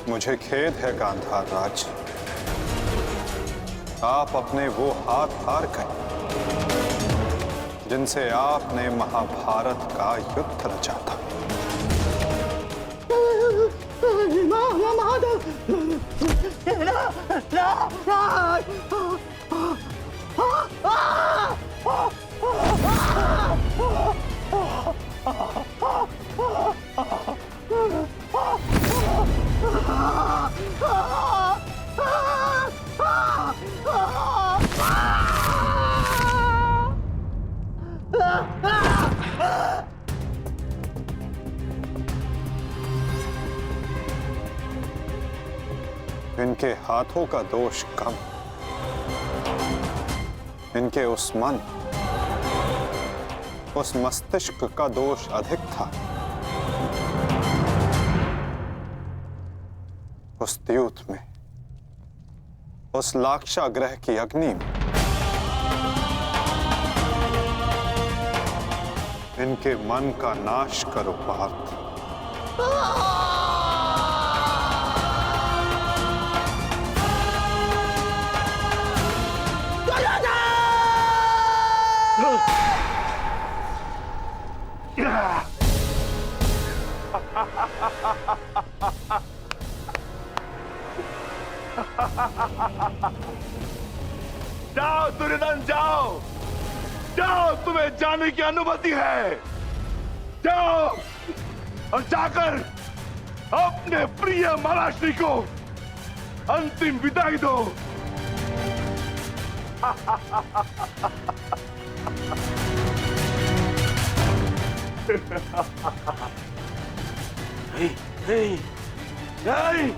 मुझे खेद है गांधार राज, आप अपने वो हाथ हार गए जिनसे आपने महाभारत का युद्ध रचा था। इनके हाथों का दोष कम, इनके उस मन, उस मस्तिष्क का दोष अधिक था। उस द्यूत में, उस लाक्षागृह की अग्नि में इनके मन का नाश करो पार्थ। जाओ दुर्योधन, जाओ जाओ, तुम्हें जाने की अनुमति है। जाओ और जाकर अपने प्रिय महाराष्ट्री को अंतिम विदाई दो। नहीं नहीं नहीं।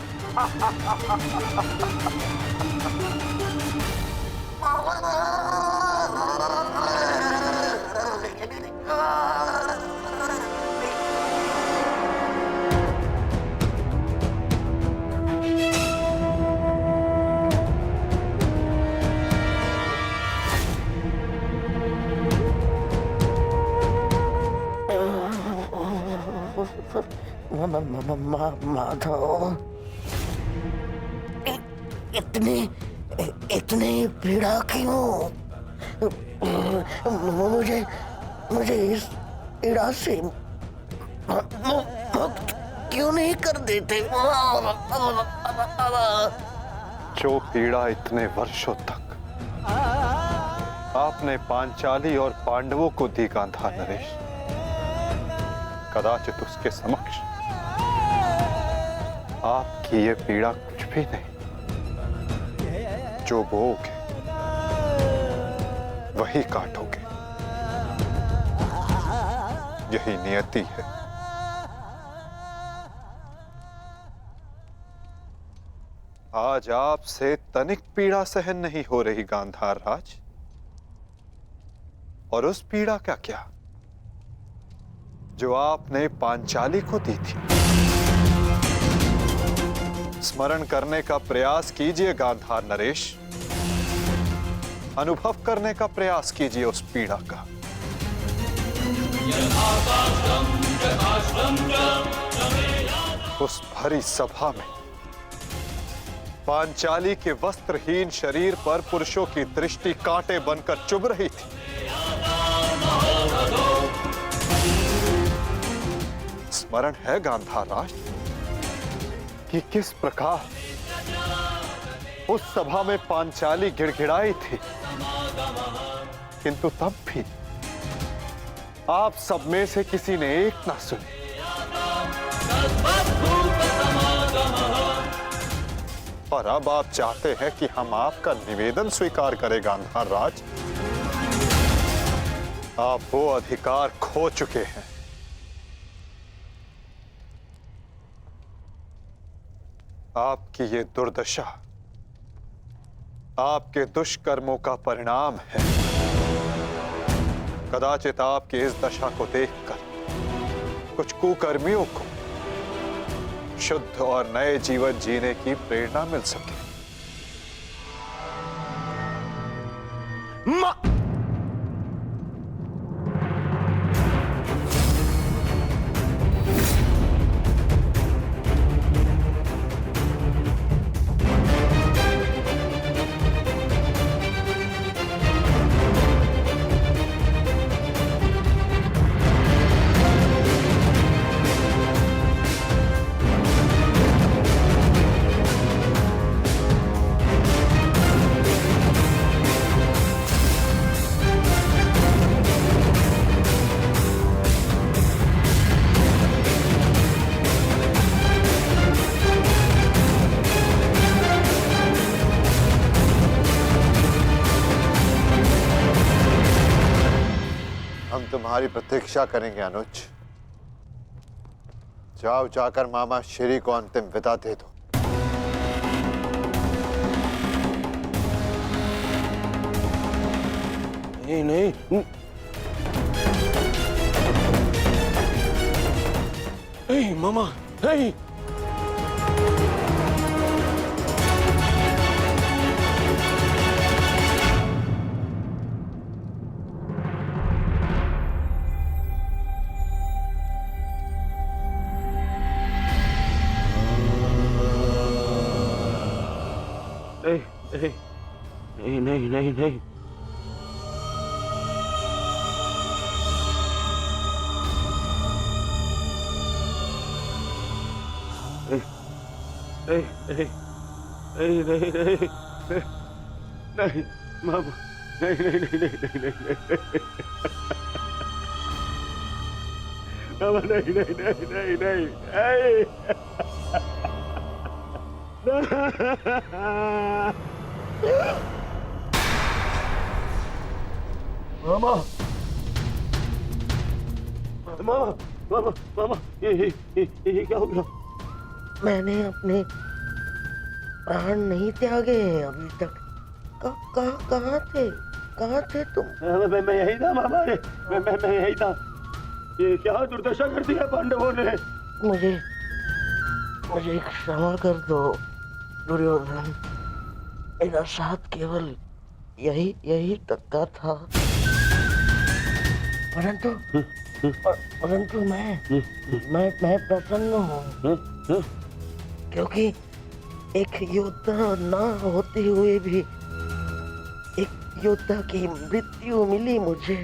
माधव, इतनी पीड़ा क्यों? मुझे इस पीड़ा से मुक्त क्यों नहीं कर देते? जो पीड़ा इतने वर्षों तक आपने पांचाली और पांडवों को दी गांधार नरेश, कदाचित उसके समक्ष आपकी ये पीड़ा कुछ भी नहीं। जो बोओगे वही काटोगे, यही नियति है। आज आपसे तनिक पीड़ा सहन नहीं हो रही गांधार राज, और उस पीड़ा का क्या जो आपने पांचाली को दी थी। स्मरण करने का प्रयास कीजिए गांधार नरेश, अनुभव करने का प्रयास कीजिए उस पीड़ा का। उस भरी सभा में पांचाली के वस्त्रहीन शरीर पर पुरुषों की दृष्टि कांटे बनकर चुभ रही थी। स्मरण है गांधार राज कि किस प्रकार उस सभा में पांचाली गिड़गिड़ाई थी, किंतु तब भी आप सब में से किसी ने एक ना सुनी। और अब आप चाहते हैं कि हम आपका निवेदन स्वीकार करें गांधार राज। आप वो अधिकार खो चुके हैं। आपकी ये दुर्दशा आपके दुष्कर्मों का परिणाम है। कदाचित आपकी इस दशा को देखकर कुछ कुकर्मियों को शुद्ध और नए जीवन जीने की प्रेरणा मिल सके। हम तुम्हारी प्रतीक्षा करेंगे अनुज। जाओ, जाकर मामा श्री को अंतिम विदा दे दो। नहीं नहीं नहीं मामा, नहीं। नहीं नहीं नहीं नहीं नहीं नहीं नहीं नहीं नहीं नहीं मामा, नहीं नहीं नहीं नहीं नहीं नहीं मामा, नहीं नहीं नहीं नहीं नहीं मामा, मामा, मामा, मामा, ये क्या हो गया? मैंने अपने प्राण नहीं त्यागे हैं अभी तक। कहाँ थे तुम? मैं यही था मामा, मैं यही था। ये क्या दुर्दशा कर दी है पांडवों ने। मुझे क्षमा कर दो दुर्योधन। मेरा साथ केवल यही तक का था। परंतु मैं प्रसन्न हूँ, क्योंकि एक योद्धा ना होते हुए भी एक योद्धा की मृत्यु मिली मुझे।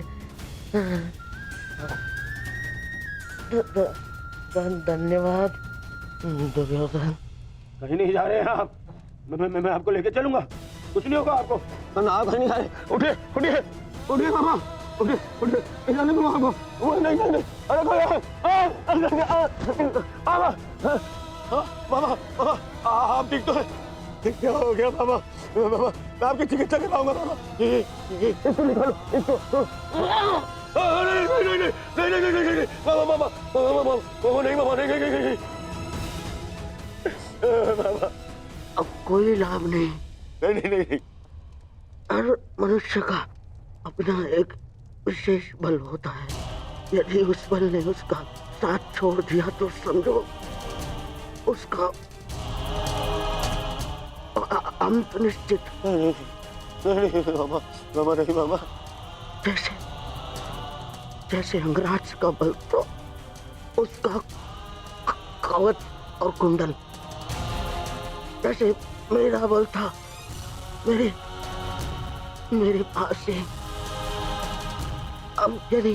धन्यवाद दुर्योधन। कहीं नहीं जा रहे हैं आप। मैं आपको लेके चलूंगा, कुछ नहीं होगा आपको। ना कहीं नहीं जा रहे। उठिए उठिए उठिए मामा, उठिए उठिए, जाने दो आपको। नहीं नहीं नहीं, अरे मामा, मामा, मामा, आप ठीक तो है? क्या हो गया मामा? मामा, मैं आपकी चिकित्सा कराऊंगा मामा। इसको निकालो, इसको। नहीं नहीं नहीं नहीं नहीं नहीं नहीं, मामा, मामा, मामा, मामा, नहीं मामा, नहीं नहीं नहीं मामा, अब कोई लाभ नहीं। नहीं नहीं नहीं। हर मनुष्य का अपना एक विशेष बल होता है। यदि उस बल ने उसका साथ छोड़ दिया तो समझो उसका अंत निश्चित। नहीं मामा, मामा, नहीं मामा। जैसे अंगराज का बल तो उसका कवच और कुंडल, जैसे मेरा बल था मेरे पास से। अब यदि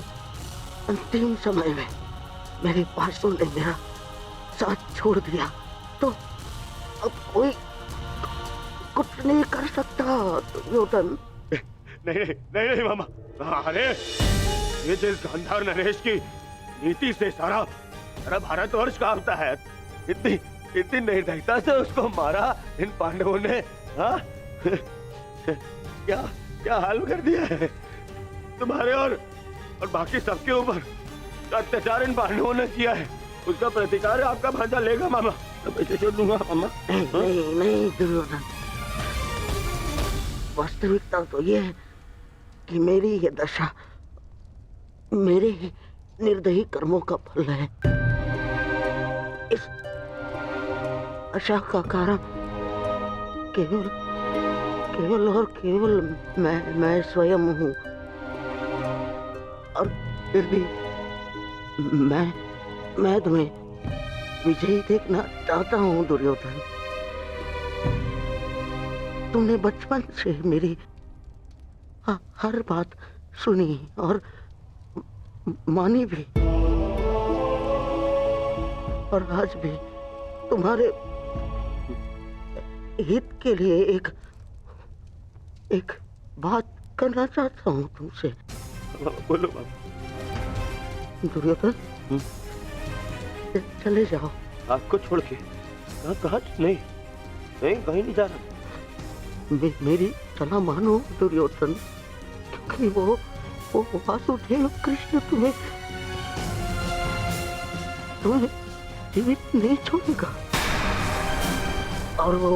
अंतिम समय में मेरे पासों ने मेरा साथ छोड़ दिया तो अब कोई कुछ नहीं कर सकता दुर्योधन। नहीं नहीं नहीं नहीं मामा, अरे ये जिस गांधार नरेश की नीति से सारा भारतवर्ष कांपता है, इतनी निर्दयता से उसको मारा इन पांडवों ने। हाँ क्या हाल कर दिया है तुम्हारे और बाकी सबके ऊपर। अत्याचार इन पांडवों ने किया है, उसका प्रतिकार आपका भांजा लेगा मामा। पैसे छोड़ दूंगा मामा। नहीं दुर्योधन, वास्तविकता तो ये है कि मेरी ये दशा मेरे ही निर्दयी कर्मों का फल है। इस आशा का कारण केवल और केवल मैं स्वयं हूँ। और फिर भी मैं तुम्हें विजयी देखना चाहता हूँ दुर्योधन। तुमने बचपन से मेरी हर बात सुनी और मानी भी, और आज भी तुम्हारे हित के लिए एक बात करना चाहता हूँ तुमसे। बोलो बाबा। दुर्योधन, चले जाओ। आपको छोड़ के? कहाँ? नहीं कहीं नहीं जा रहा। मेरी सलाह मानो दुर्योधन, क्योंकि वो वो वासुदेव कृष्ण तुम्हें जीवित नहीं छोड़ेगा। और वो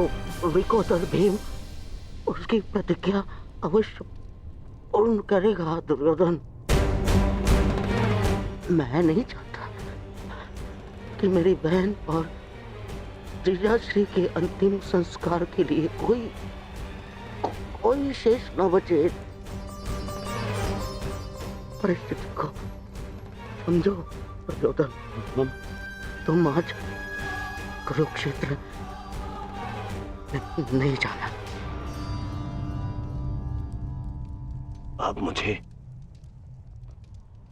विकोदर भीम उसकी प्रतिज्ञा अवश्य पूर्ण करेगा दुर्योधन। मैं नहीं चाहता कि मेरी बहन और जीजाश्री के अंतिम संस्कार के लिए कोई शेष न बचे। परिस्थिति को समझो दुर्योधन। तुम आज कुरुक्षेत्र नहीं जाना। आप मुझे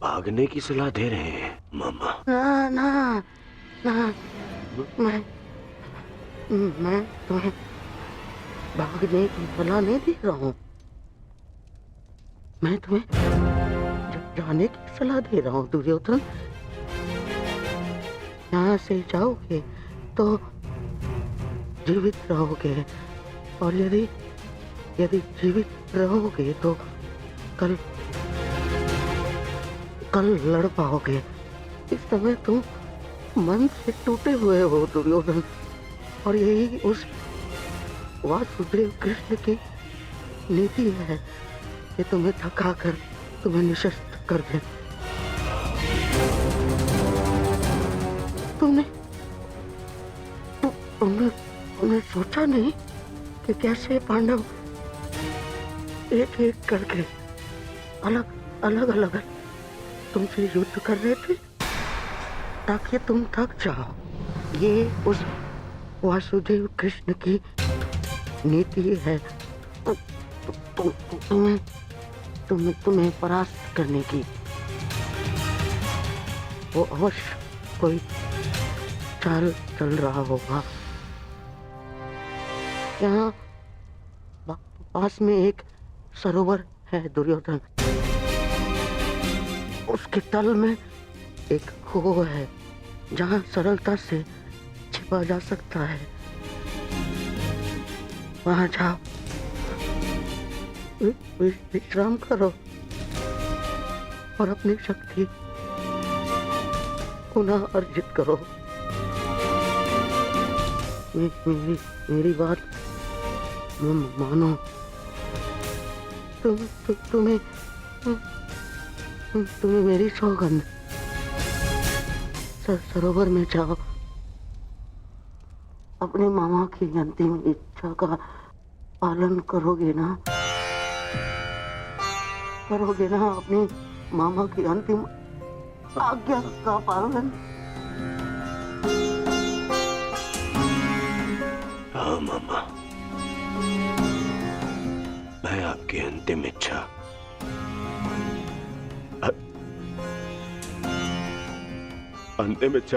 भागने की सलाह दे रहे हैं मामा? ना ना ना, मैं तुम्हें भागने की सलाह नहीं दे रहा हूँ। मैं तुम्हें जाने की सलाह दे रहा हूँ दुर्योधन। यहाँ से जाओगे तो जीवित रहोगे, और यदि जीवित रहोगे तो कल लड़ पाओगे। इस समय तुम मन से टूटे हुए हो दुर्योधन, और यही उस वासुदेव कृष्ण की नीति है कि तुम्हें थकाकर तुम्हें निशस्त्र कर दे। तुमने सोचा नहीं कि कैसे पांडव एक एक करके अलग तुमसे युद्ध कर रहे थे ताकि तुम थक जाओ। ये उस वासुदेव कृष्ण की नीति है तुम्हें परास्त करने की। वो अवश्य कोई चाल चल रहा होगा। यहाँ पास में एक सरोवर है दुर्योधन। उसके तल में एक खो है जहाँ सरलता से छिपा जा सकता है। वहाँ जाओ, विश्राम करो और अपनी शक्ति पुनः अर्जित करो। मेरी बात मानो। तुम्हें मेरी सौगंध। सरोवर में जाओ, अपने मामा की अंतिम इच्छा का पालन करोगे ना? अपने मामा की अंतिम आज्ञा का पालन? हाँ मामा, मैं आपकी अंतिम इच्छा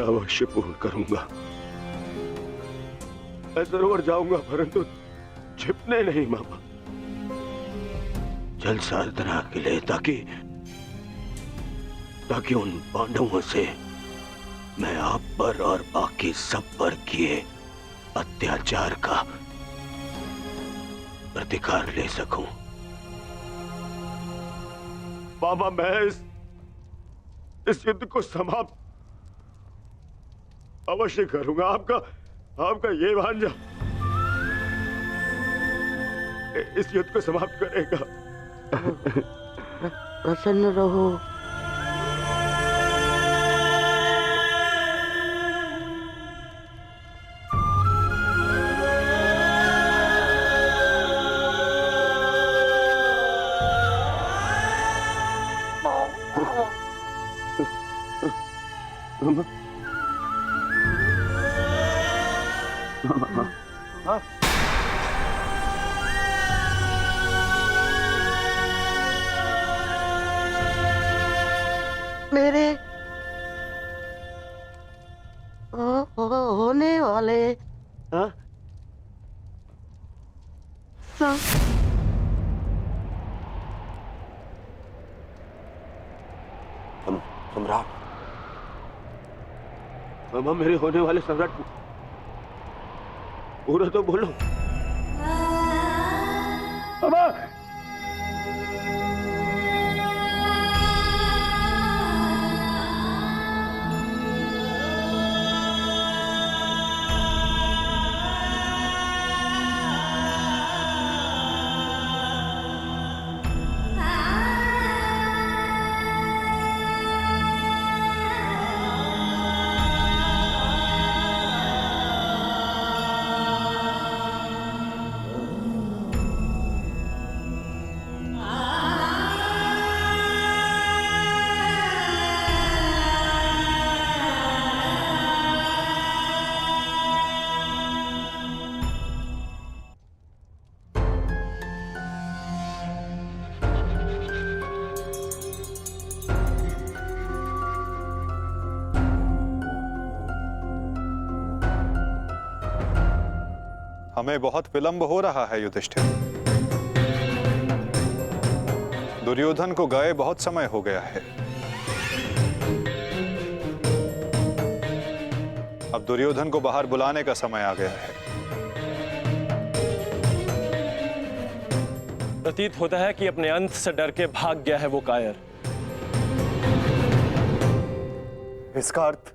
अवश्य पूर्ण करूंगा। मैं सरोवर जाऊंगा परंतु छिपने नहीं मामा, जल साधना के लिए, ताकि उन पांडवों से मैं आप पर और बाकी सब पर किए अत्याचार का प्रतिकार ले सकूं। मामा, मैं इस युद्ध को समाप्त अवश्य करूंगा। आपका ये भांजा इस युद्ध को समाप्त करेगा। प्रसन्न रहो। मेरे होने वाले सम्राट। मामा, मेरे होने वाले सम्राट पूरा तो बोलो। मामा, हमें बहुत विलंब हो रहा है युधिष्ठिर। दुर्योधन को गए बहुत समय हो गया है। अब दुर्योधन को बाहर बुलाने का समय आ गया है। प्रतीत होता है कि अपने अंत से डर के भाग गया है वो कायर। इसका अर्थ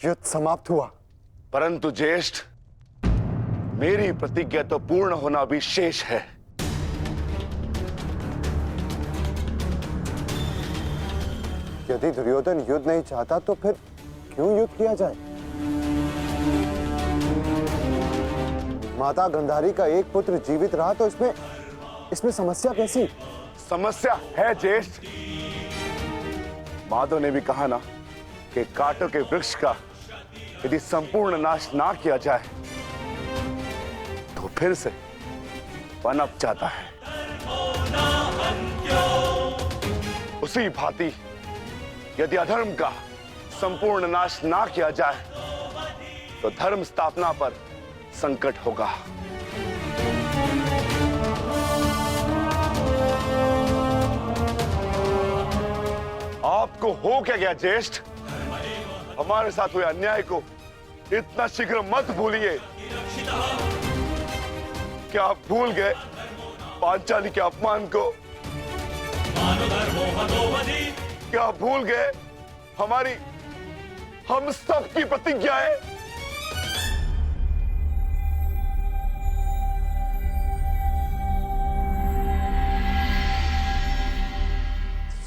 युद्ध समाप्त हुआ। परंतु ज्येष्ठ, मेरी प्रतिज्ञा तो पूर्ण होना भी शेष है। यदि दुर्योधन युद्ध नहीं चाहता तो फिर क्यों युद्ध किया जाए? माता गांधारी का एक पुत्र जीवित रहा तो इसमें समस्या कैसी? समस्या है ज्येष्ठ। माधव ने भी कहा ना कि कांटों के वृक्ष का यदि संपूर्ण नाश ना किया जाए तो फिर से पनप जाता है। उसी भांति यदि अधर्म का संपूर्ण नाश ना किया जाए तो धर्म स्थापना पर संकट होगा। आपको हो क्या गया ज्येष्ठ? हमारे साथ हुए अन्याय को इतना शीघ्र मत भूलिए। क्या आप भूल गए पांचाली के अपमान को? क्या आप भूल गए हम सब की प्रतिज्ञाएं?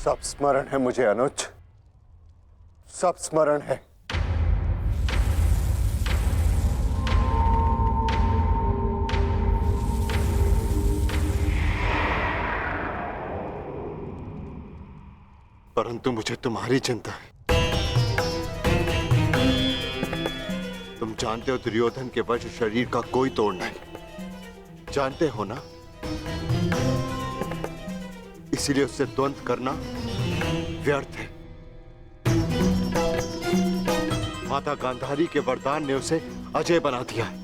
सब स्मरण है मुझे अनुज, सब स्मरण है। परंतु मुझे तुम्हारी चिंता है। तुम जानते हो दुर्योधन के वश शरीर का कोई तोड़ नहीं, जानते हो ना? इसीलिए उससे द्वंद्व करना व्यर्थ है। माता गांधारी के वरदान ने उसे अजय बना दिया है।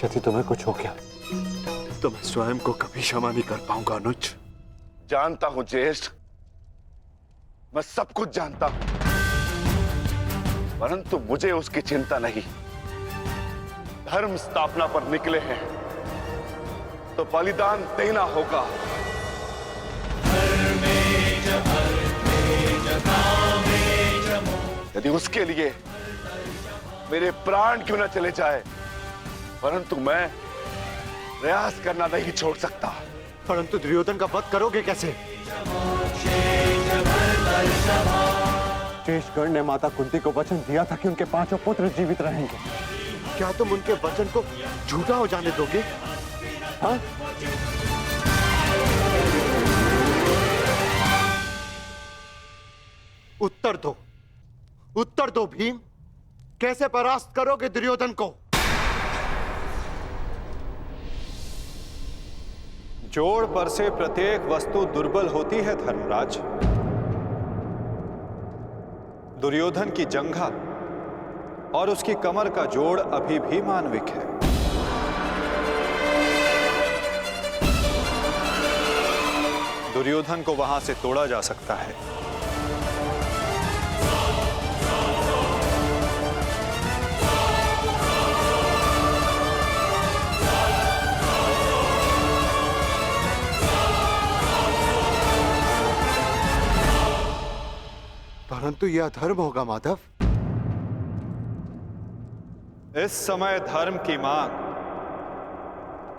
यदि तुम्हें कुछ हो गया तो मैं स्वयं को कभी क्षमा नहीं कर पाऊंगा अनुज। जानता हूं ज्येष्ठ, मैं सब कुछ जानता हूं, परंतु मुझे उसकी चिंता नहीं। धर्म स्थापना पर निकले हैं तो बलिदान देना होगा। यदि उसके लिए मेरे प्राण क्यों न चले जाए, परंतु मैं प्रयास करना नहीं छोड़ सकता। परंतु दुर्योधन का वध करोगे कैसे? शेषगढ़ ने माता कुंती को वचन दिया था कि उनके 5 पुत्र जीवित रहेंगे। क्या तुम उनके वचन को झूठा हो जाने दोगे? हाँ? उत्तर दो भीम, कैसे परास्त करोगे दुर्योधन को? जोड़ पर से प्रत्येक वस्तु दुर्बल होती है धर्मराज। दुर्योधन की जंघा और उसकी कमर का जोड़ अभी भी मानविक है। दुर्योधन को वहां से तोड़ा जा सकता है। परंतु यह अधर्म होगा माधव। इस समय धर्म की मांग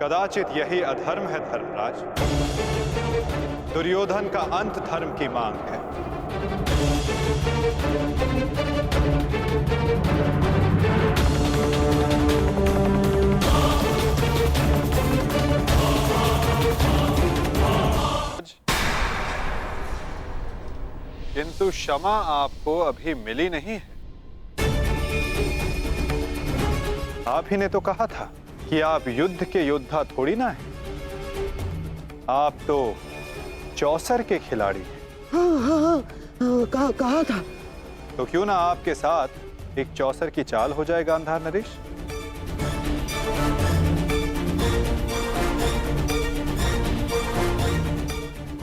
कदाचित यही अधर्म है धर्मराज। दुर्योधन का अंत धर्म की मांग है। किंतु क्षमा आपको अभी मिली नहीं है। आप ही ने तो कहा था कि आप युद्ध के योद्धा थोड़ी ना हैं। आप तो चौसर के खिलाड़ी हैं। हाँ, कहा था, तो क्यों ना आपके साथ एक चौसर की चाल हो जाए गांधार नरेश?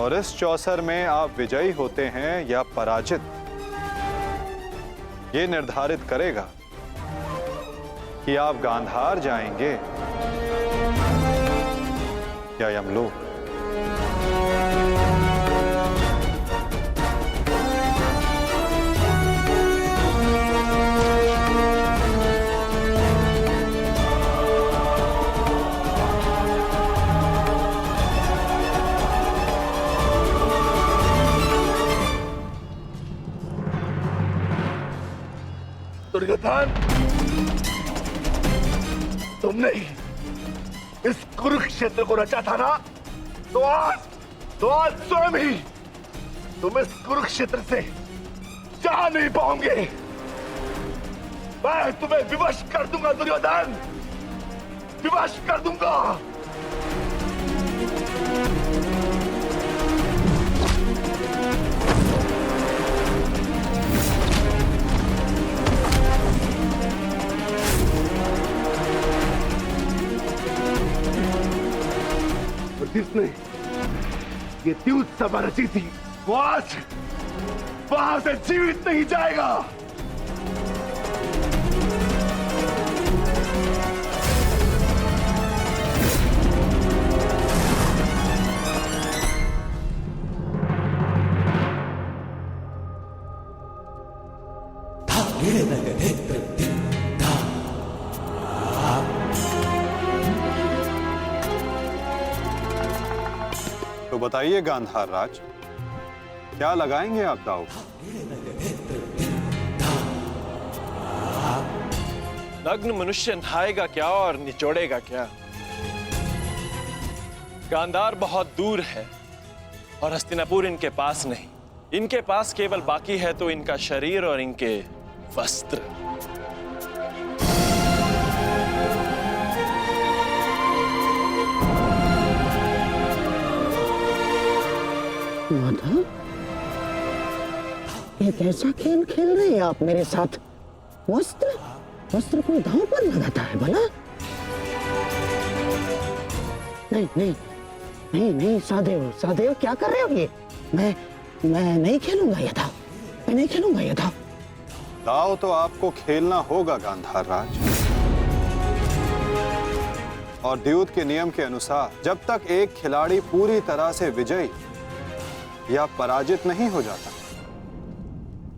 और इस चौसर में आप विजयी होते हैं या पराजित, ये निर्धारित करेगा कि आप गांधार जाएंगे या यमलोक। दुर्योधन, तुमने ही इस कुरुक्षेत्र को रचा था ना, तो आज स्वयं ही तुम इस कुरुक्षेत्र से जा नहीं पाओगे। मैं तुम्हें विवश कर दूंगा दुर्योधन, विवश कर दूंगा। जिसने ये द्यूत सभा रची थी, वो आज वहां से जीवित नहीं जाएगा। तो बताइए गांधार राज, क्या लगाएंगे आप दांव? नग्न मनुष्य नहाएगा क्या और निचोड़ेगा क्या? गांधार बहुत दूर है और हस्तिनापुर इनके पास नहीं। इनके पास केवल बाकी है तो इनका शरीर और इनके वस्त्र। माधव, ये कैसा खेल खेल रहे हैं आप मेरे साथ? वस्त्र कोई दांव पर लगाता है भला? नहीं नहीं नहीं नहीं, सहदेव क्या कर रहे हो ये? मैं नहीं खेलूंगा ये दांव, मैं नहीं खेलूंगा ये दांव। दांव तो आपको खेलना होगा गांधार राज, और द्यूत के नियम के अनुसार जब तक एक खिलाड़ी पूरी तरह से विजयी या पराजित नहीं हो जाता,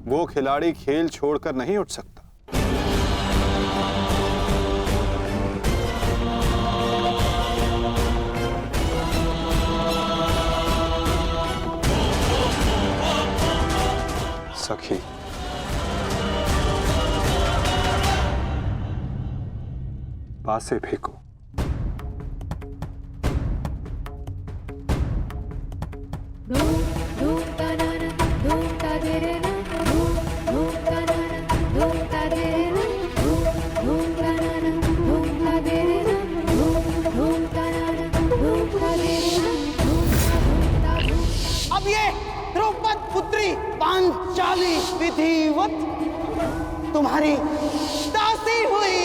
वो खिलाड़ी खेल छोड़कर नहीं उठ सकता। सखी, पासे फेंको। अब ये द्रौपद पुत्री पांचाली विधिवत तुम्हारी दासी हुई।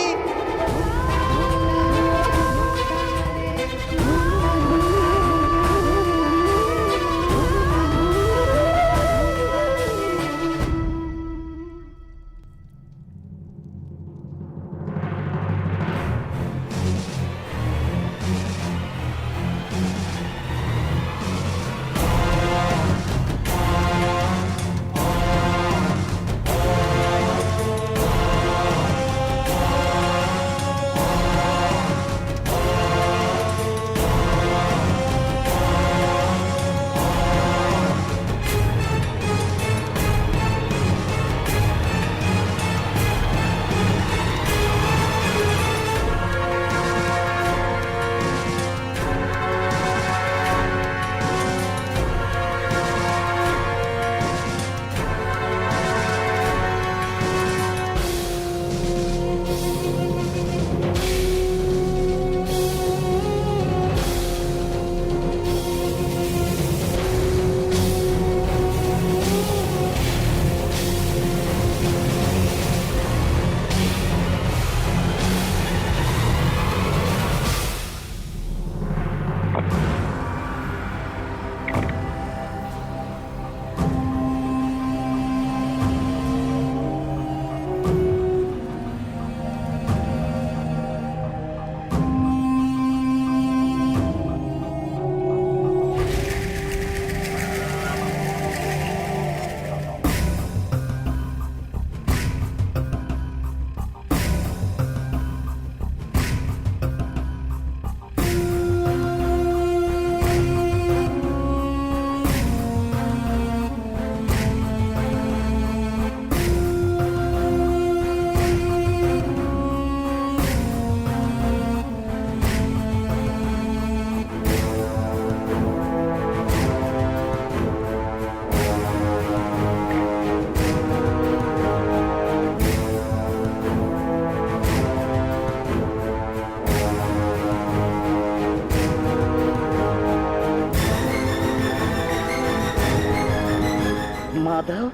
माधव,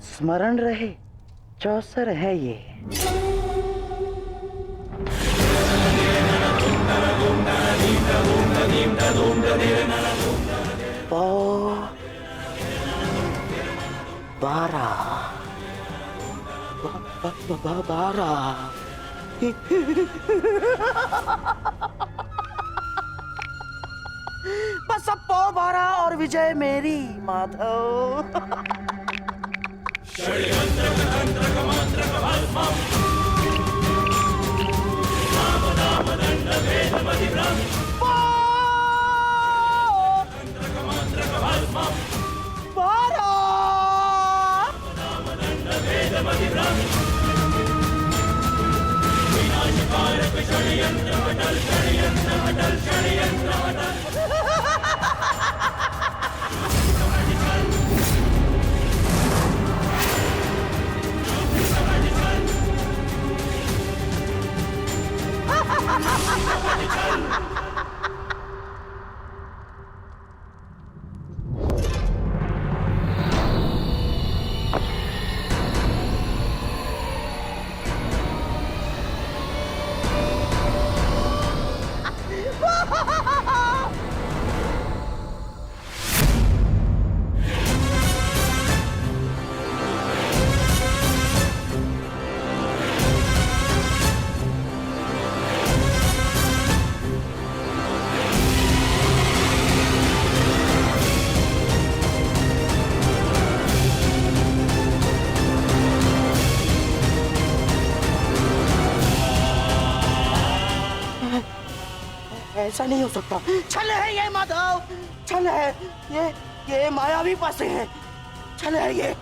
स्मरण रहे, चौसर है ये। पौ 12 बस अब पौ 12 और विजय मेरी माधव। ऐसा नहीं हो सकता। छल है ये माधव, छल है ये मायावी पासे है, छल है ये।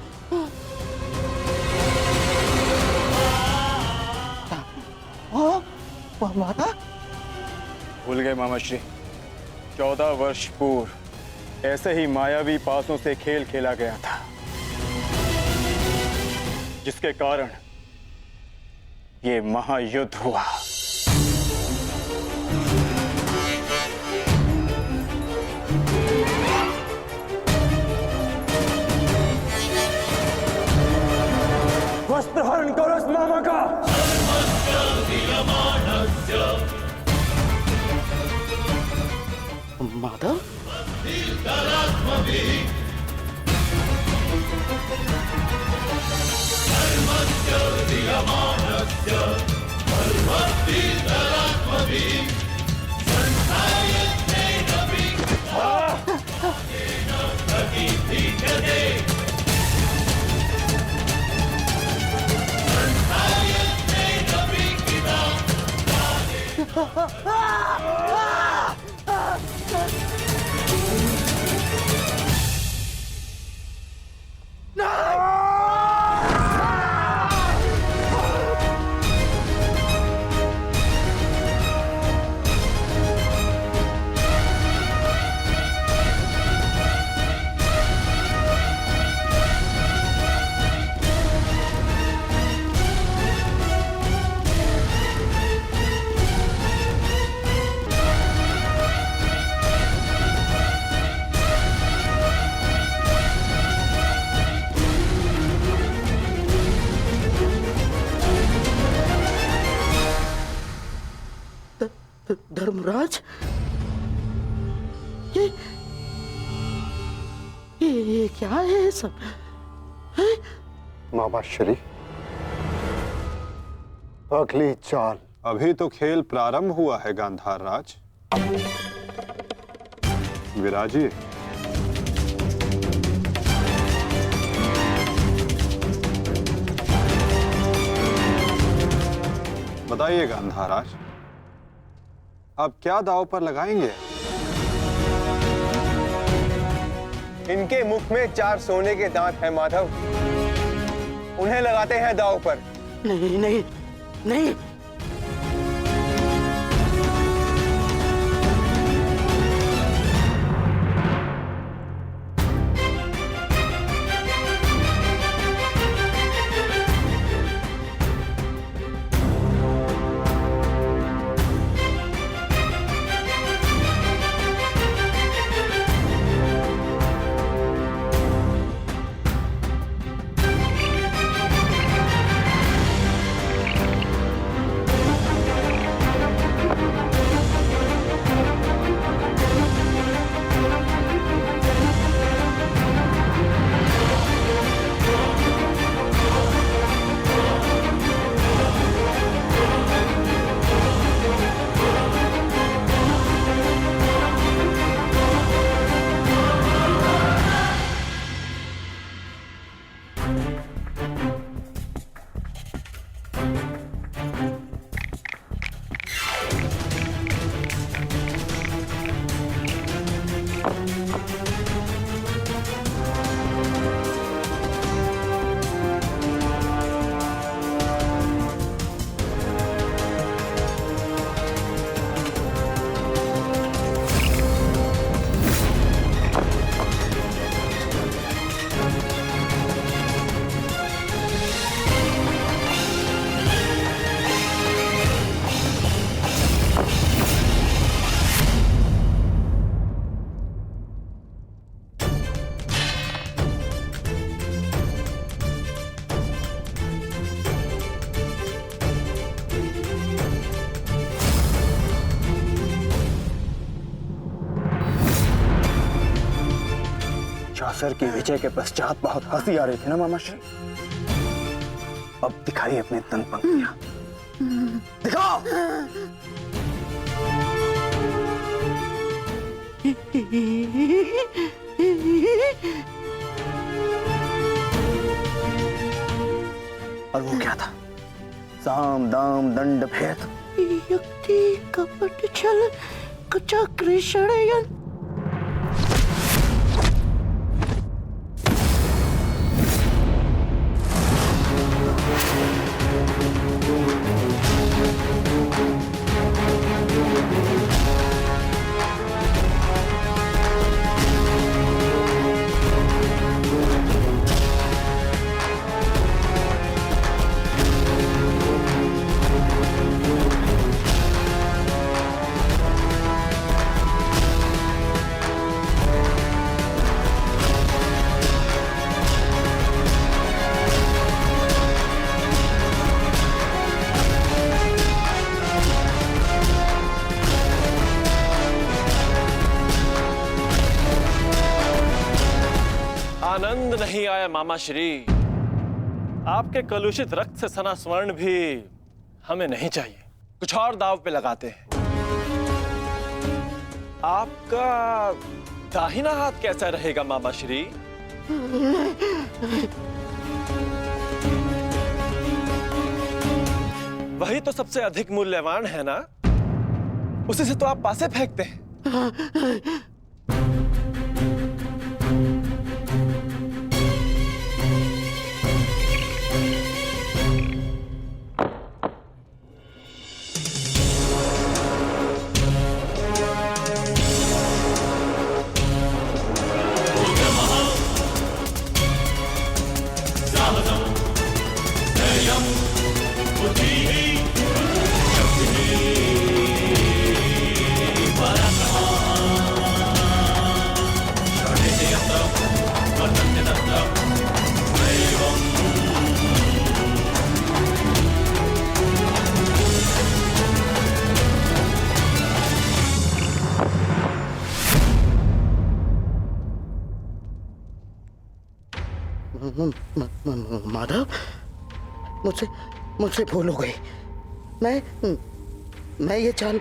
माता भूल गए मामा श्री, 14 वर्ष पूर्व ऐसे ही मायावी पासों से खेल खेला गया था, जिसके कारण ये महायुद्ध हुआ। वस्त्रहरण करो इस मामा का। माधव, धर्मराज, ये क्या है सब? मामा श्री, अगली चाल। अभी तो खेल प्रारंभ हुआ है गांधार राज। विराजिए। बताइए गांधार राज, अब क्या दांव पर लगाएंगे? इनके मुख में 4 सोने के दांत हैं माधव, उन्हें लगाते हैं दांव पर। नहीं नहीं नहीं, महिषासुर की विजय के पश्चात बहुत हंसी आ रही थी ना मामा श्री, अब दिखाई अपने तन पंक्तियां, दिखाओ। और वो क्या था? साम दाम दंड भेद, युक्ति कपट छल कुचक्र षड्यंत्र। आनंद नहीं आया मामा श्री। आपके कलुषित रक्त से सना स्वर्ण भी हमें नहीं चाहिए। कुछ और दाव पे लगाते हैं। आपका दाहिना हाथ कैसा रहेगा मामा श्री? वही तो सबसे अधिक मूल्यवान है ना, उसी से तो आप पासे फेंकते हैं। माधव, मुझसे भूल हो गई। मैं ये चाल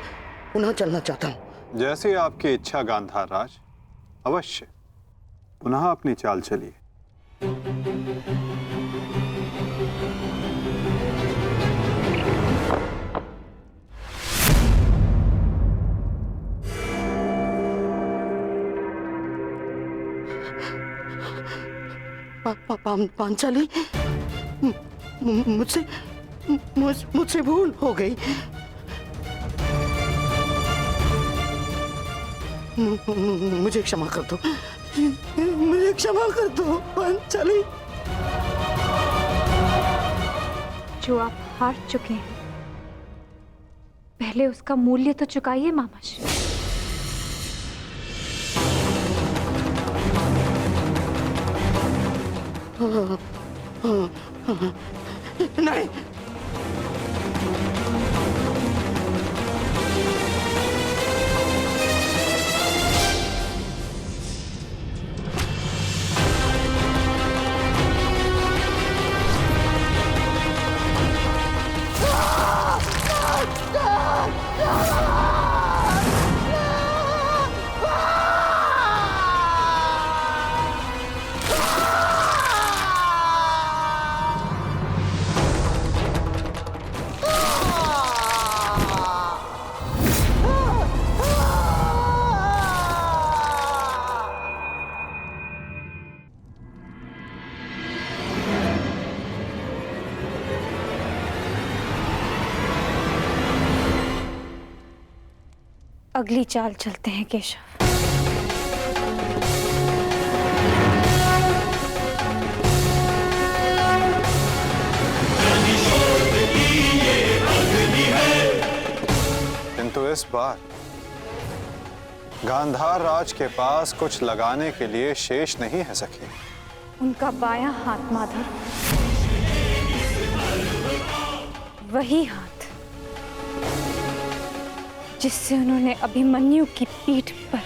पुनः चलना चाहता हूँ। जैसी आपकी इच्छा गांधार राज, अवश्य पुनः अपनी चाल चलिए। पांचाली, मुझसे भूल हो गई। मुझे क्षमा कर दो, मुझे क्षमा कर दो पांचाली। जो आप हार चुके हैं, पहले उसका मूल्य तो चुकाइए मामा श्री। नहीं, अगली चाल चलते हैं केशव। किंतु इस बार गांधार राज के पास कुछ लगाने के लिए शेष नहीं है सखी। उनका बायां हाथ माधव, वही हाथ जिससे उन्होंने अभिमन्यु की पीठ पर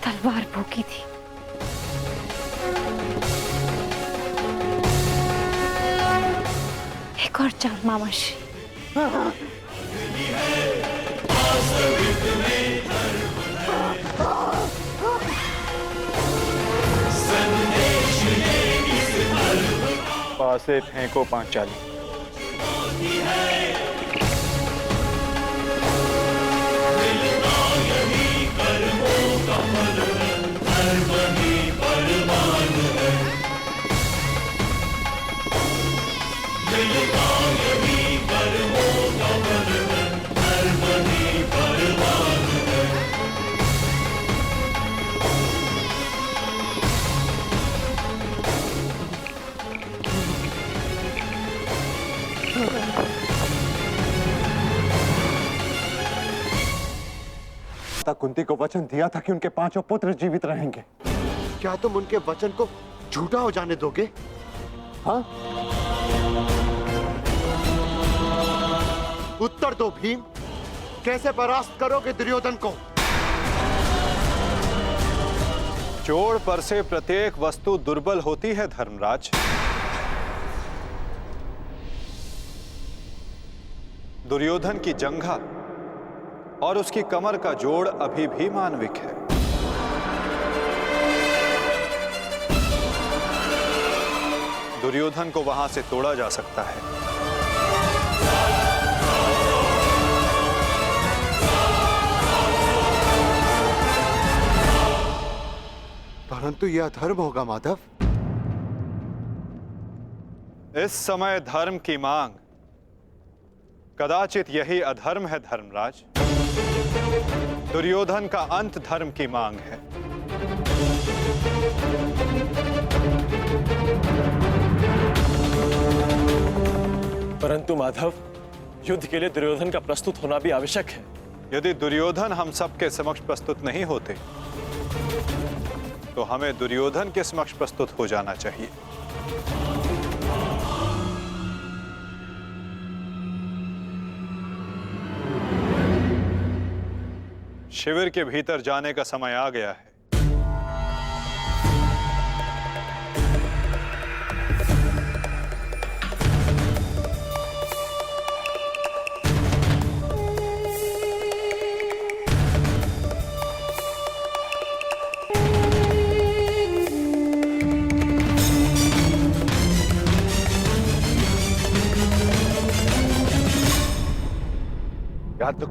तलवार भोगी थी। एक और चाल मामाश्री। पासे फेंको पांचाली। कुंती को वचन दिया था कि उनके 5 पुत्र जीवित रहेंगे। क्या तुम उनके वचन को झूठा हो जाने दोगे? हाँ? उत्तर दो भीम, कैसे परास्त करोगे दुर्योधन को? जोड़ पर से प्रत्येक वस्तु दुर्बल होती है धर्मराज। दुर्योधन की जंघा और उसकी कमर का जोड़ अभी भी मानविक है। दुर्योधन को वहां से तोड़ा जा सकता है। परंतु यह अधर्म होगा माधव। इस समय धर्म की मांग कदाचित यही अधर्म है धर्मराज। दुर्योधन का अंत धर्म की मांग है। परंतु माधव, युद्ध के लिए दुर्योधन का प्रस्तुत होना भी आवश्यक है। यदि दुर्योधन हम सबके समक्ष प्रस्तुत नहीं होते तो हमें दुर्योधन के समक्ष प्रस्तुत हो जाना चाहिए। शिविर के भीतर जाने का समय आ गया है। याद तो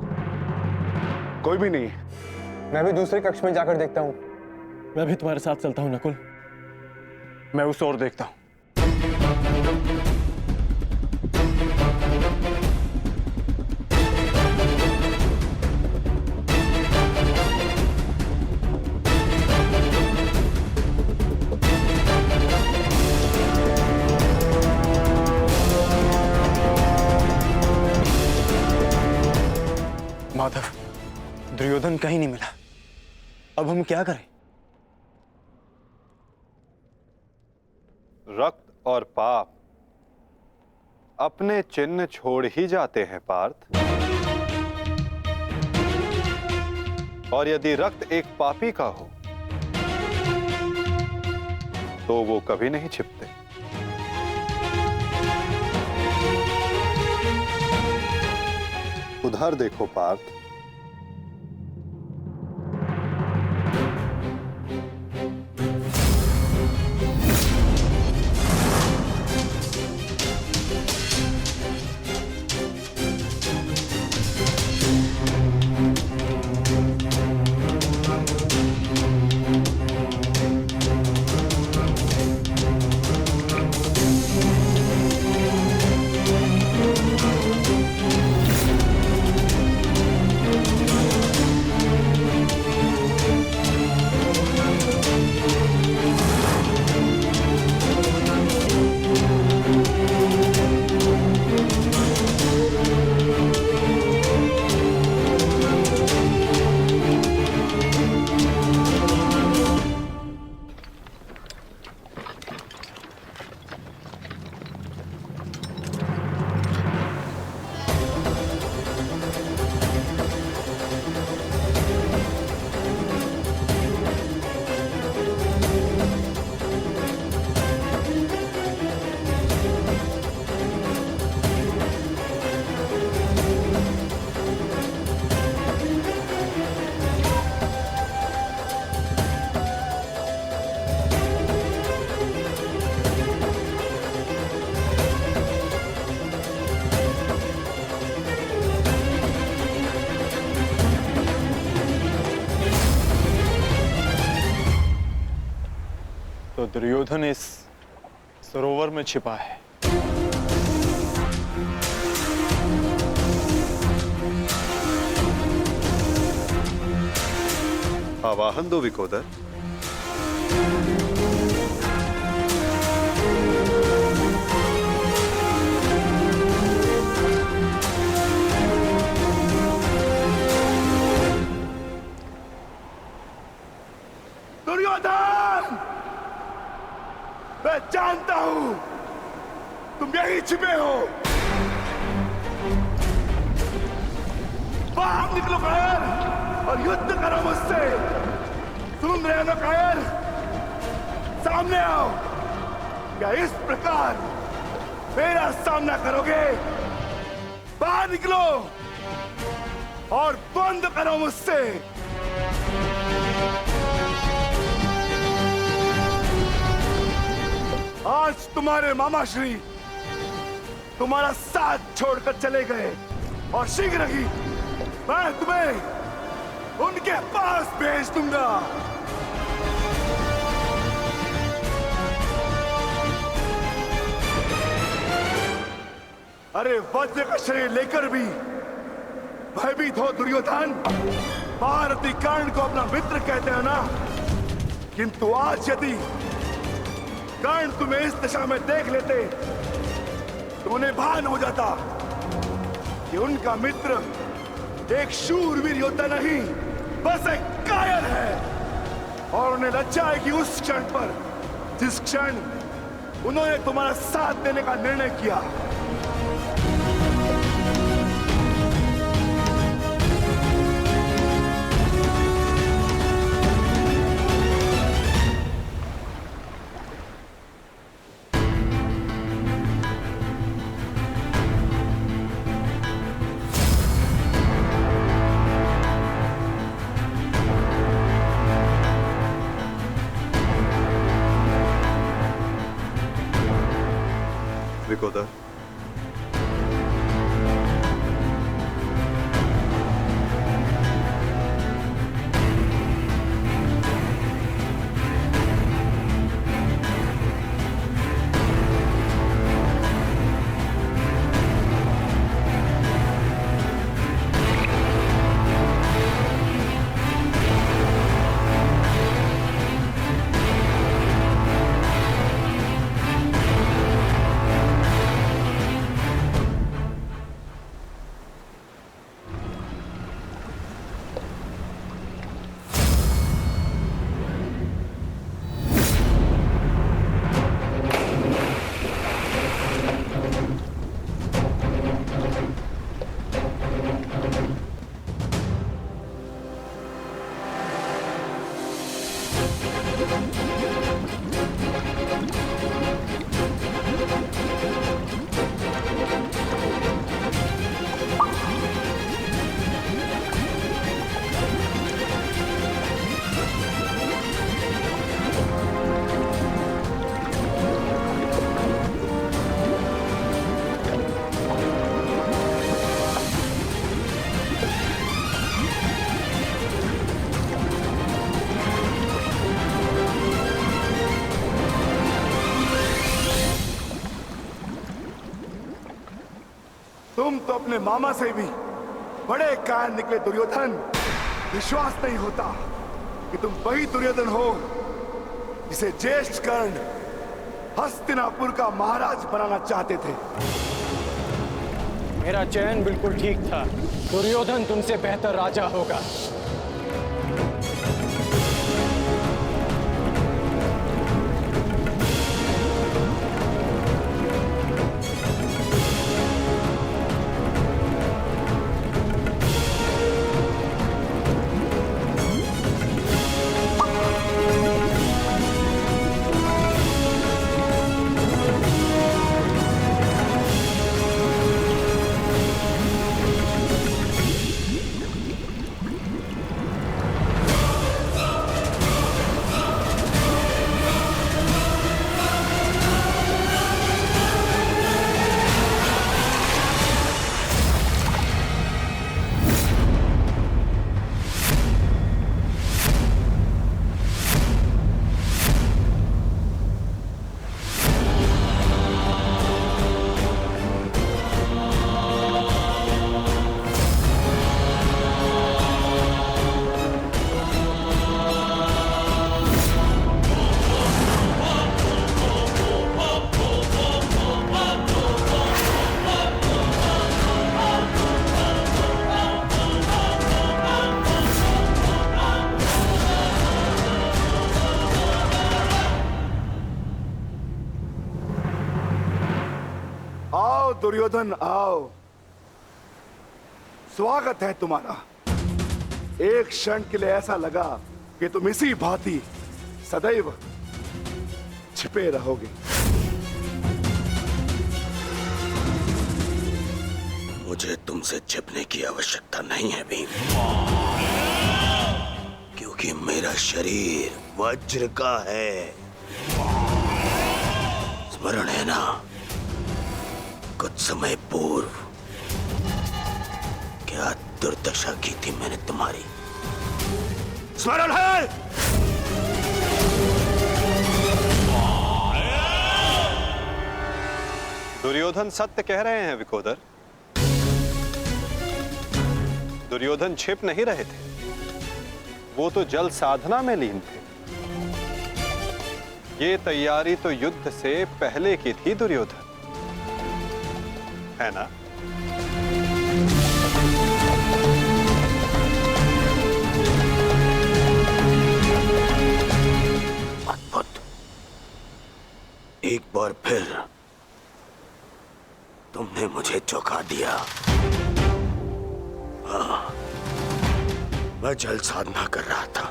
कोई भी नहीं है। मैं भी दूसरे कक्ष में जाकर देखता हूँ। मैं भी तुम्हारे साथ चलता हूँ नकुल। मैं उस ओर देखता हूँ। माधव, दुर्योधन कहीं नहीं मिला। अब हम क्या करें? रक्त और पाप अपने चिन्ह छोड़ ही जाते हैं पार्थ। और यदि रक्त एक पापी का हो तो वो कभी नहीं छिपते। उधर देखो पार्थ। तो दुर्योधन इस सरोवर में छिपा है। आवाहन दो विकोदर। दुर्योधन, मैं जानता हूं तुम यहीं छिपे हो। बाहर निकलो कायर और युद्ध करो मुझसे। सुन रहे हो ना कायर? सामने आओ। क्या इस प्रकार मेरा सामना करोगे? बाहर निकलो और बंद करो मुझसे। आज तुम्हारे मामा श्री तुम्हारा साथ छोड़कर चले गए और शीघ्र ही मैं तुम्हें उनके पास भेज दूंगा। अरे वज्र का शरीर लेकर भी भयभीत हो दुर्योधन। महारथी कर्ण को अपना मित्र कहते हैं ना, किंतु आज यदि कर्ण तुम्हें इस दिशा में देख लेते तो उन्हें भान हो जाता कि उनका मित्र एक शूरवीर योद्धा नहीं, बस एक कायर है। और उन्हें लज्जा है कि उस क्षण पर जिस क्षण उन्होंने तुम्हारा साथ देने का निर्णय किया। विकोदर, तुम तो अपने मामा से भी बड़े कायर निकले दुर्योधन। विश्वास नहीं होता कि तुम वही दुर्योधन हो जिसे ज्येष्ठ कर्ण हस्तिनापुर का महाराज बनाना चाहते थे। मेरा चयन बिल्कुल ठीक था। दुर्योधन तुमसे बेहतर राजा होगा। दुर्योधन आओ, स्वागत है तुम्हारा। एक क्षण के लिए ऐसा लगा कि तुम इसी भांति सदैव छिपे रहोगे। मुझे तुमसे छिपने की आवश्यकता नहीं है भीम, क्योंकि मेरा शरीर वज्र का है। स्मरण है ना, कुछ समय पूर्व क्या दुर्दशा की थी मैंने तुम्हारी? स्मरण है? दुर्योधन सत्य कह रहे हैं विकोदर। दुर्योधन छिप नहीं रहे थे, वो तो जल साधना में लीन थे। ये तैयारी तो युद्ध से पहले की थी दुर्योधन, है ना? अद्भुत, एक बार फिर तुमने मुझे चौंका दिया। हाँ, मैं जल साधना कर रहा था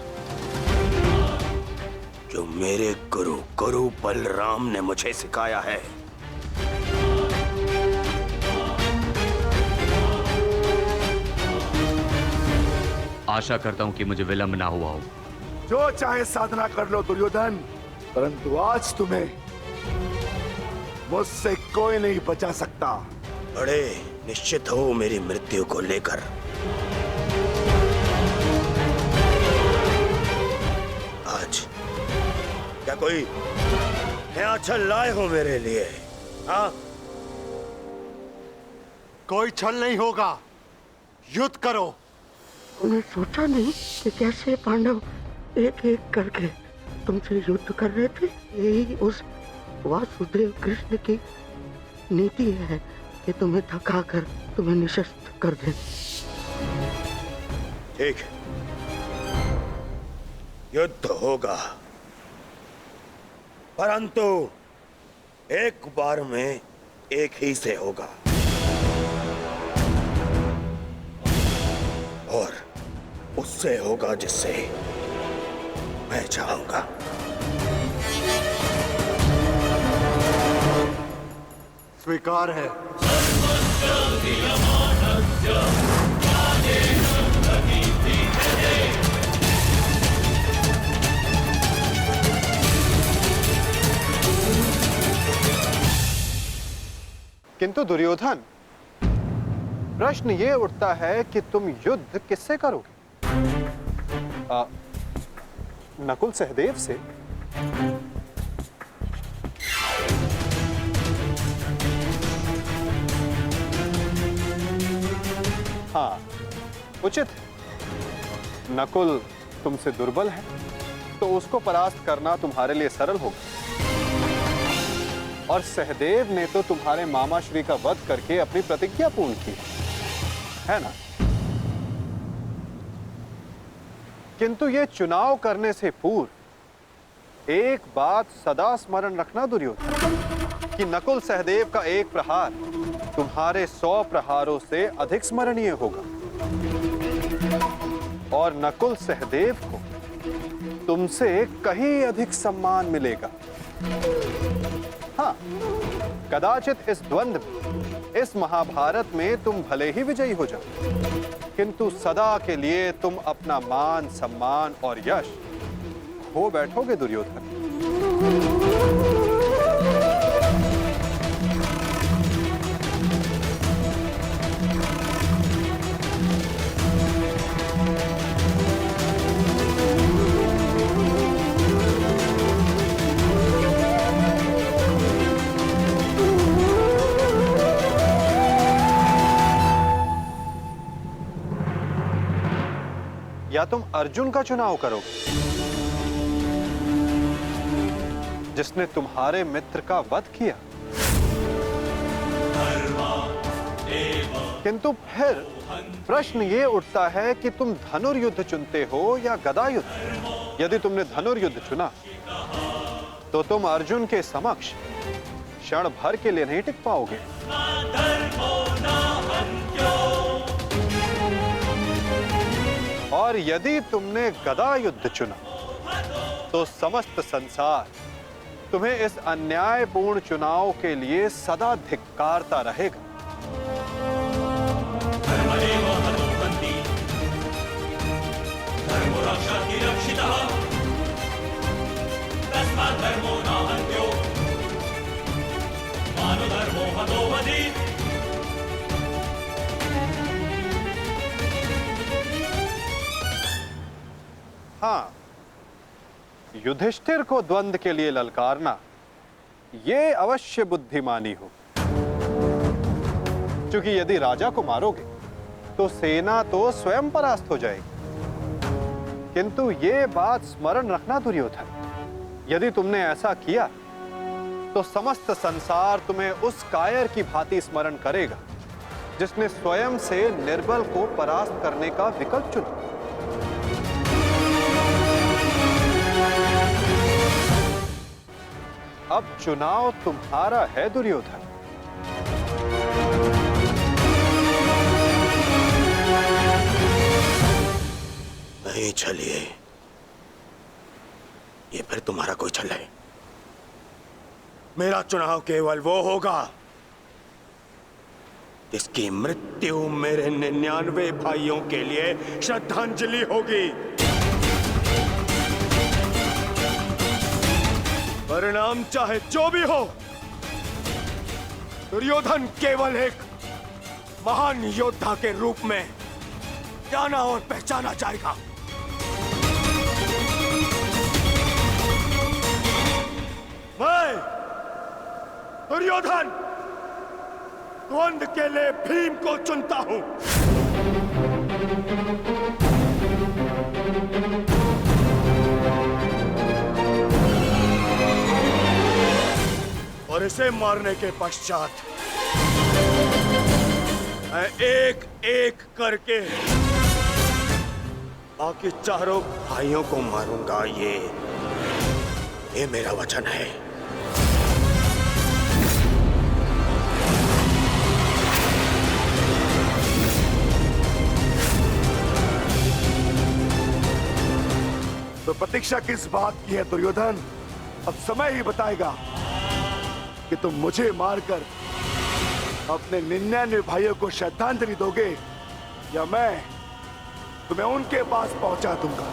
जो मेरे गुरु बलराम ने मुझे सिखाया है। आशा करता हूं कि मुझे विलंब ना हुआ हो। जो चाहे साधना कर लो दुर्योधन, परंतु आज तुम्हें मुझसे कोई नहीं बचा सकता। बड़े निश्चित हो मेरी मृत्यु को लेकर। आज क्या कोई नया छल लाए हो मेरे लिए? हाँ, कोई छल नहीं होगा, युद्ध करो। उन्हें सोचा नहीं कि कैसे पांडव एक एक करके तुमसे युद्ध कर रहे थे। यही उस वासुदेव कृष्ण की नीति है कि तुम्हें थकाकर तुम्हें निशस्त्र कर दे। ठीक है, युद्ध होगा, परंतु एक बार में एक ही से होगा, और उससे होगा जिससे मैं चाहूंगा। स्वीकार है। किंतु दुर्योधन, प्रश्न ये उठता है कि तुम युद्ध किससे करोगे? नकुल सहदेव से? हाँ, उचित है। नकुल तुमसे दुर्बल है, तो उसको परास्त करना तुम्हारे लिए सरल होगा। और सहदेव ने तो तुम्हारे मामा श्री का वध करके अपनी प्रतिज्ञा पूर्ण की है ना? किंतु ये चुनाव करने से पूर्व एक बात सदा स्मरण रखना दुर्योधन, कि नकुल सहदेव का एक प्रहार तुम्हारे 100 प्रहारों से अधिक स्मरणीय होगा, और नकुल सहदेव को तुमसे कहीं अधिक सम्मान मिलेगा। हाँ, कदाचित इस द्वंद्व में, इस महाभारत में तुम भले ही विजयी हो जाओ, किंतु सदा के लिए तुम अपना मान, सम्मान और यश खो बैठोगे दुर्योधन। या तुम अर्जुन का चुनाव करोगे, जिसने तुम्हारे मित्र का वध किया। किंतु फिर प्रश्न ये उठता है कि तुम धनुर्युद्ध चुनते हो या गदा युद्ध। यदि तुमने धनुर्युद्ध चुना, तो तुम अर्जुन के समक्ष क्षण भर के लिए नहीं टिक पाओगे। और यदि तुमने गदा युद्ध चुना तो समस्त संसार तुम्हें इस अन्यायपूर्ण चुनाव के लिए सदा धिक्कारता रहेगा। हाँ, युधिष्ठिर को द्वंद्व के लिए ललकारना ये अवश्य बुद्धिमानी हो, क्योंकि यदि राजा को मारोगे तो सेना तो स्वयं परास्त हो जाएगी। किंतु ये बात स्मरण रखना दुर्योधन, यदि तुमने ऐसा किया तो समस्त संसार तुम्हें उस कायर की भांति स्मरण करेगा जिसने स्वयं से निर्बल को परास्त करने का विकल्प चुना। अब चुनाव तुम्हारा है दुर्योधन। नहीं चलिए, ये फिर तुम्हारा कोई छल है। मेरा चुनाव केवल वो होगा जिसकी मृत्यु मेरे 99 भाइयों के लिए श्रद्धांजलि होगी। परिणाम चाहे जो भी हो, दुर्योधन केवल एक महान योद्धा के रूप में जाना और पहचाना जाएगा। मैं दुर्योधन द्वंद्व के लिए भीम को चुनता हूं। और इसे मारने के पश्चात मैं एक एक करके बाकी चारों भाइयों को मारूंगा। ये मेरा वचन है। तो प्रतीक्षा किस बात की है दुर्योधन? अब समय ही बताएगा कि तुम मुझे मारकर अपने 99 भाइयों को श्रद्धांजलि दोगे या मैं तुम्हें उनके पास पहुंचा दूंगा।